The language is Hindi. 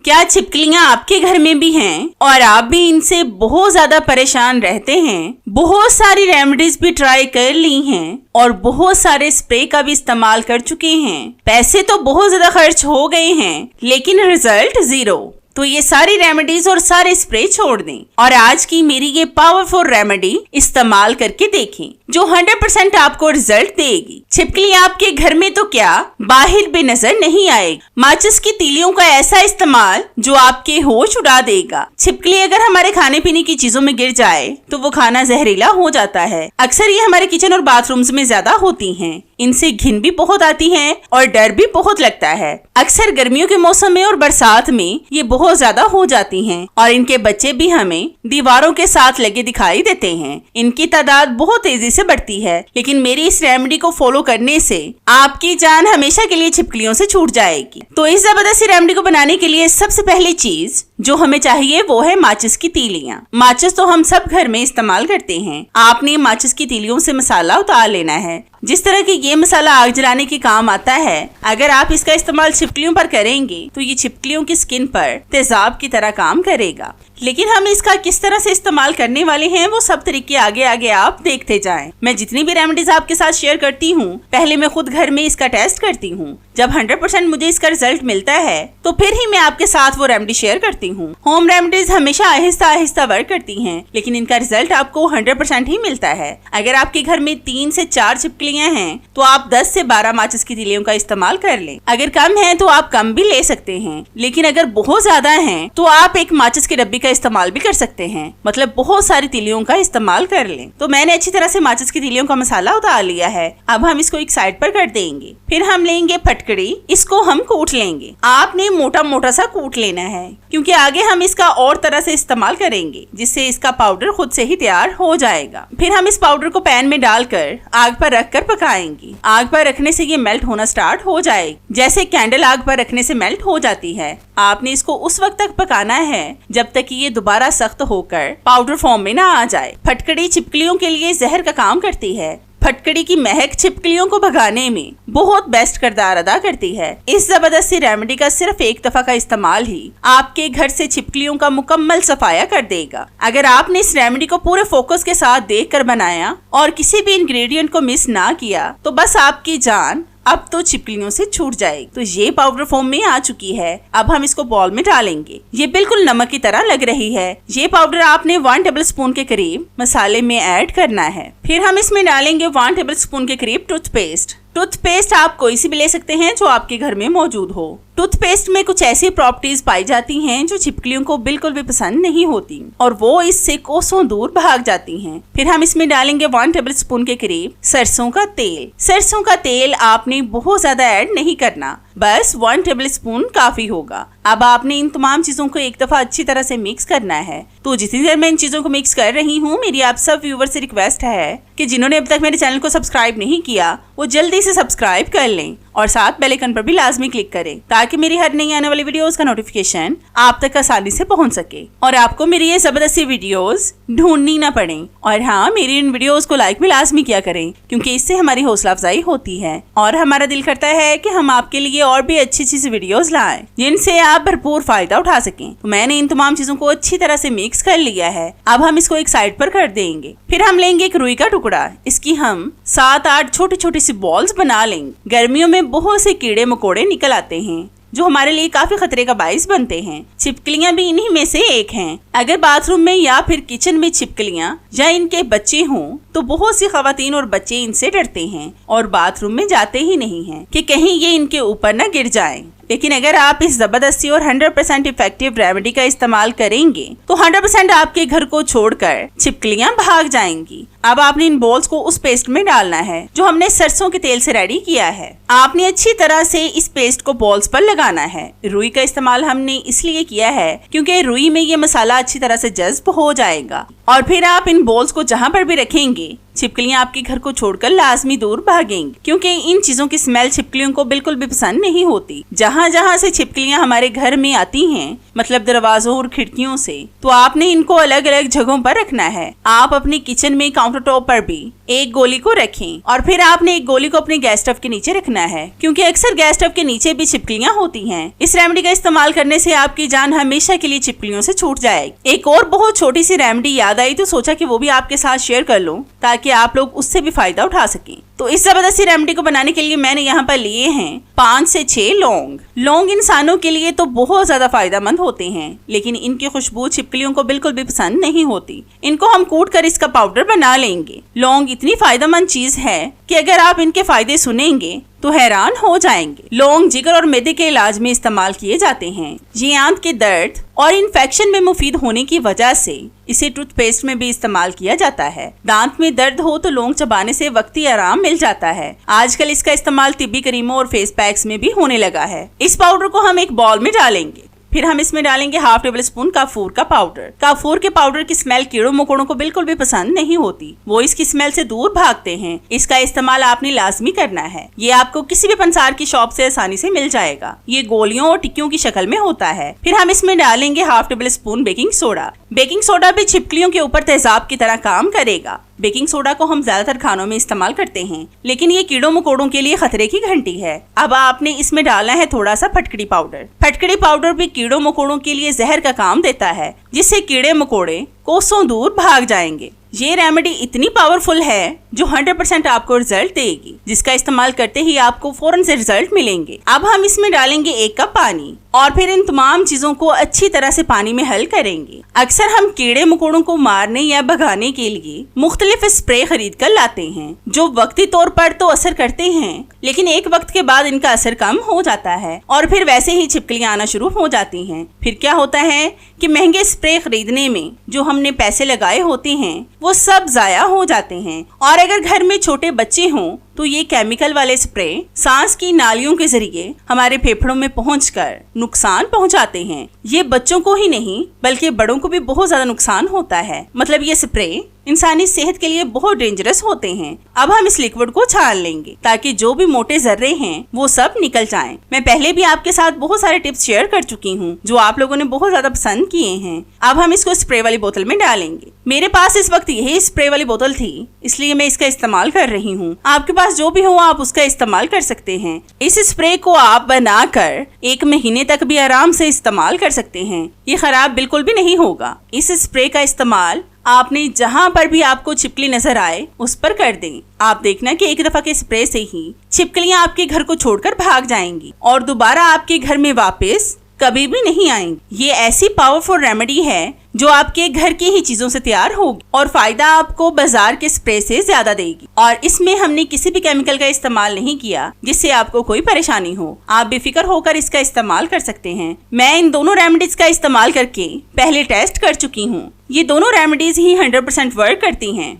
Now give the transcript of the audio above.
क्या छिपकलियां आपके घर में भी हैं और आप भी इनसे बहुत ज्यादा परेशान रहते हैं? बहुत सारी रेमेडीज भी ट्राई कर ली हैं और बहुत सारे स्प्रे का भी इस्तेमाल कर चुके हैं। पैसे तो बहुत ज्यादा खर्च हो गए हैं लेकिन रिजल्ट 0। तो ये सारी रेमेडीज और सारे स्प्रे छोड़ दें और आज की मेरी ये पावरफुल रेमेडी इस्तेमाल करके देखें जो 100% आपको रिजल्ट देगी। छिपकली आपके घर में तो क्या बाहर भी नजर नहीं आएगी। माचिस की तीलियों का ऐसा इस्तेमाल जो आपके होश उड़ा देगा। छिपकली अगर हमारे खाने पीने की चीजों में गिर जाए तो वो खाना जहरीला हो जाता है। अक्सर ये हमारे किचन और बाथरूम्स में ज्यादा होती हैं। इनसे घिन भी बहुत आती है और डर भी बहुत लगता है। अक्सर गर्मियों के मौसम में और बरसात में ये बहुत ज्यादा हो जाती हैं और इनके बच्चे भी हमें दीवारों के साथ लगे दिखाई देते हैं। इनकी तादाद बहुत तेजी से बढ़ती है लेकिन मेरी इस रेमेडी को फॉलो करने से आपकी जान हमेशा के लिए छिपकलियों से छूट जाएगी। तो इस जबरदस्त रेमेडी को बनाने के लिए सबसे पहली चीज जो हमें चाहिए वो है माचिस की तीलियां। माचिस तो हम सब घर में इस्तेमाल करते हैं। आपने माचिस की तीलियों से मसाला उतार लेना है। जिस तरह की ये मसाला आग जलाने के काम आता है, अगर आप इसका इस्तेमाल छिपकलियों पर करेंगे तो ये छिपकलियों की स्किन पर तेजाब की तरह काम करेगा। लेकिन हम इसका किस तरह से इस्तेमाल करने वाले हैं वो सब तरीके आगे आगे आप देखते जाएं। मैं जितनी भी रेमेडीज आपके साथ शेयर करती हूँ पहले मैं खुद घर में इसका टेस्ट करती हूँ। जब 100% मुझे इसका रिजल्ट मिलता है तो फिर ही मैं आपके साथ वो रेमेडी शेयर करती हूँ। होम रेमेडीज हमेशा आहिस्ता आहिस्ता वर्क करती हैं लेकिन इनका रिजल्ट आपको 100% ही मिलता है। अगर आपके घर में 3 से 4 छिपकलियां हैं तो आप 10 से 12 माचिस की तीलियों का इस्तेमाल कर लें। अगर कम है तो आप कम भी ले सकते हैं लेकिन अगर बहुत ज्यादा है तो आप एक माचिस की डब्बी का इस्तेमाल भी कर सकते हैं। मतलब बहुत सारी तीलियों का इस्तेमाल कर लें। तो मैंने अच्छी तरह से माचिस की तीलियों का मसाला उतार लिया है। अब हम इसको एक साइड पर कर देंगे। फिर हम लेंगे फटकड़ी, इसको हम कूट लेंगे। आपने मोटा मोटा सा कूट लेना है क्योंकि आगे हम इसका और तरह से इस्तेमाल करेंगे जिससे इसका पाउडर खुद से ही तैयार हो जाएगा। फिर हम इस पाउडर को पैन में डालकर आग पर रखकर पकाएंगे। आग पर रखने से ये मेल्ट होना स्टार्ट हो जाएगी। जैसे कैंडल आग पर रखने से मेल्ट हो जाती है। आपने इसको उस वक्त तक पकाना है जब तक कि ये दोबारा सख्त होकर पाउडर फॉर्म में ना आ जाए। फटकड़ी छिपकलियों के लिए जहर का काम करती है। फटकड़ी की महक छिपकलियों को भगाने में बहुत बेस्ट किरदार अदा करती है। इस जबरदस्त रेमेडी का सिर्फ एक दफा का इस्तेमाल ही आपके घर से छिपकलियों का मुकम्मल सफाया कर देगा। अगर आपने इस रेमेडी को पूरे फोकस के साथ देखकर बनाया और किसी भी इंग्रेडिएंट को मिस ना किया तो बस आपकी जान अब तो छिपकलियों से छूट जाएगी। तो ये पाउडर फॉर्म में आ चुकी है। अब हम इसको बॉल में डालेंगे। ये बिल्कुल नमक की तरह लग रही है। ये पाउडर आपने 1 टेबल स्पून के करीब मसाले में ऐड करना है। फिर हम इसमें डालेंगे 1 टेबल स्पून के करीब टूथपेस्ट। टूथपेस्ट आप कोई सी भी ले सकते हैं जो आपके घर में मौजूद हो। टूथपेस्ट में कुछ ऐसी प्रॉपर्टीज पाई जाती हैं जो छिपकलियों को बिल्कुल भी पसंद नहीं होती और वो इससे कोसों दूर भाग जाती हैं। फिर हम इसमें डालेंगे 1 टेबल स्पून के करीब सरसों का तेल। सरसों का तेल आपने बहुत ज्यादा ऐड नहीं करना, बस 1 टेबल स्पून काफी होगा। अब आपने इन तमाम चीजों को एक दफा अच्छी तरह से मिक्स करना है। तो जितनी देर मैं इन चीजों को मिक्स कर रही हूँ मेरी आप सब व्यूवर से रिक्वेस्ट है कि जिन्होंने अब तक मेरे चैनल को सब्सक्राइब नहीं किया वो जल्दी से सब्सक्राइब कर लें और साथ बेल आइकन पर भी लाजमी क्लिक करें ताकि मेरी हर नई आने वाली वीडियोस का नोटिफिकेशन आप तक आसानी से पहुंच सके और आपको मेरी ये जबरदस्त वीडियोस ढूंढनी ना पड़े। और हाँ, मेरी इन वीडियोस को लाइक भी लाजमी किया करें क्योंकि इससे हमारी हौसला अफजाई होती है और हमारा दिल करता है कि हम आपके लिए और भी अच्छी अच्छी वीडियोस लाएं जिनसे आप भरपूर फायदा उठा सकें। तो मैंने इन तमाम चीजों को अच्छी तरह से मिक्स कर लिया है। अब हम इसको एक साइड पर कर देंगे। फिर हम लेंगे एक रुई का टुकड़ा। इसकी हम 7-8 छोटी छोटी सी बॉल्स बना लेंगे। गर्मियों में बहुत से कीड़े मकोड़े निकल आते हैं जो हमारे लिए काफी खतरे का बाइस बनते हैं। छिपकलियां भी इन्हीं में से एक हैं। अगर बाथरूम में या फिर किचन में छिपकलियां या इनके बच्चे हों तो बहुत सी खवातीन और बच्चे इनसे डरते हैं और बाथरूम में जाते ही नहीं हैं कि कहीं ये इनके ऊपर न गिर जाएं। लेकिन अगर आप इस जबरदस्ती और 100% इफेक्टिव रेमेडी का इस्तेमाल करेंगे तो 100% आपके घर को छोड़कर छिपकलियां भाग जाएंगी। अब आपने इन बॉल्स को उस पेस्ट में डालना है जो हमने सरसों के तेल से रेडी किया है। आपने अच्छी तरह से इस पेस्ट को बॉल्स पर लगाना है। रुई का इस्तेमाल हमने इसलिए किया है क्योंकि रुई में ये मसाला अच्छी तरह से जज्ब हो जाएगा। और फिर आप इन बॉल्स को जहाँ पर भी रखेंगे छिपकलियां आपके घर को छोड़कर लाजमी दूर भागेंगी क्योंकि इन चीजों की स्मेल छिपकलियों को बिल्कुल भी पसंद नहीं होती। जहाँ जहाँ से छिपकलियां हमारे घर में आती हैं, मतलब दरवाजों और खिड़कियों से, तो आपने इनको अलग अलग जगहों पर रखना है। आप अपने किचन में काउंटर काउंटर टॉप पर भी एक गोली को रखें और फिर आपने एक गोली को अपने गैस स्टव के नीचे रखना है, क्योंकि अक्सर गैस स्टव के नीचे भी छिपकलियां होती हैं। इस रेमेडी का इस्तेमाल करने से आपकी जान हमेशा के लिए छिपकलियों से छूट जाएगी। एक और बहुत छोटी सी रेमेडी याद आई तो सोचा कि वो भी आपके साथ शेयर कर लूं ताकि आप लोग उससे भी फायदा उठा सकें। तो इस जबरदस्त रेमेडी को बनाने के लिए मैंने यहाँ पर लिए हैं 5 से 6 लौंग। लौंग इंसानों के लिए तो बहुत ज्यादा फायदेमंद होते हैं, लेकिन इनकी खुशबू छिपकलियों को बिल्कुल भी पसंद नहीं होती। इनको हम कूट कर इसका पाउडर बना लेंगे। लौंग इतनी फायदेमंद चीज है कि अगर आप इनके फायदे सुनेंगे तो हैरान हो जाएंगे। लौंग जिगर और मैदे के इलाज में इस्तेमाल किए जाते हैं। ये आंत के दर्द और इन्फेक्शन में मुफीद होने की वजह से इसे टूथपेस्ट में भी इस्तेमाल किया जाता है। दांत में दर्द हो तो लौंग चबाने से वक्ती आराम मिल जाता है। आजकल इसका इस्तेमाल तिब्बी क्रीमों और फेस पैक्स में भी होने लगा है। इस पाउडर को हम एक बाउल में डालेंगे। फिर हम इसमें डालेंगे हाफ टेबल स्पून काफूर का पाउडर। काफूर के पाउडर की स्मेल कीड़ों मकोड़ों को बिल्कुल भी पसंद नहीं होती, वो इसकी स्मेल से दूर भागते हैं। इसका इस्तेमाल आपने लाजमी करना है। ये आपको किसी भी पंसार की शॉप से आसानी से मिल जाएगा। ये गोलियों और टिक्कियों की शक्ल में होता है। फिर हम इसमें डालेंगे half table spoon baking soda. Baking soda भी छिपकलियों के ऊपर तेजाब की तरह काम करेगा। बेकिंग सोडा को हम ज्यादातर खानों में इस्तेमाल करते हैं, लेकिन ये कीड़ों मकोड़ों के लिए खतरे की घंटी है। अब आपने इसमें डालना है थोड़ा सा फटकड़ी पाउडर। फटकड़ी पाउडर भी कीड़ों मकोड़ों के लिए जहर का काम देता है, जिससे कीड़े मकोड़े कोसों दूर भाग जाएंगे। ये रेमेडी इतनी पावरफुल है जो 100% आपको रिजल्ट देगी, जिसका इस्तेमाल करते ही आपको फौरन से रिजल्ट मिलेंगे। अब हम इसमें डालेंगे 1 कप पानी और फिर इन तमाम चीजों को अच्छी तरह से पानी में हल करेंगे। अक्सर हम कीड़े मकोड़ों को मारने या भगाने के लिए मुख्तलिफ स्प्रे खरीद कर लाते हैं, जो वक्ती तौर पर तो असर करते हैं, लेकिन एक वक्त के बाद इनका असर कम हो जाता है और फिर वैसे ही छिपकलियां आना शुरू हो जाती हैं। फिर क्या होता है कि महंगे स्प्रे खरीदने में जो हमने पैसे लगाए होते हैं वो सब जाया हो जाते हैं। और अगर घर में छोटे बच्चे हों तो ये केमिकल वाले स्प्रे सांस की नालियों के जरिए हमारे फेफड़ों में पहुंचकर नुकसान पहुंचाते हैं। ये बच्चों को ही नहीं बल्कि बड़ों को भी बहुत ज्यादा नुकसान होता है। मतलब ये स्प्रे इंसानी सेहत के लिए बहुत डेंजरस होते हैं। अब हम इस लिक्विड को छान लेंगे ताकि जो भी मोटे जर्रे हैं वो सब निकल जाएं। मैं पहले भी आपके साथ बहुत सारे टिप्स शेयर कर चुकी हूँ जो आप लोगों ने बहुत ज्यादा पसंद किए हैं। अब हम इसको स्प्रे वाली बोतल में डालेंगे। मेरे पास इस वक्त यही स्प्रे वाली बोतल थी, इसलिए मैं इसका इस्तेमाल कर रही हूँ। आपके पास जो भी हो आप उसका इस्तेमाल कर सकते हैं। इस स्प्रे को आप बनाकर 1 महीने तक भी आराम से इस्तेमाल कर सकते हैं। ये खराब बिल्कुल भी नहीं होगा। इस स्प्रे का इस्तेमाल आपने जहाँ पर भी आपको छिपकली नजर आए उस पर कर दें। आप देखना कि एक दफा के स्प्रे से ही छिपकलियां आपके घर को छोड़कर भाग जाएंगी और दोबारा आपके घर में वापस कभी भी नहीं आएंगी। ये ऐसी पावरफुल रेमेडी है जो आपके घर की ही चीजों से तैयार होगी और फायदा आपको बाजार के स्प्रे से ज्यादा देगी। और इसमें हमने किसी भी केमिकल का इस्तेमाल नहीं किया जिससे आपको कोई परेशानी हो। आप बेफिक्र होकर इसका इस्तेमाल कर सकते हैं। मैं इन दोनों रेमेडीज का इस्तेमाल करके पहले टेस्ट कर चुकी हूँ। ये दोनों रेमेडीज ही 100% वर्क करती हैं।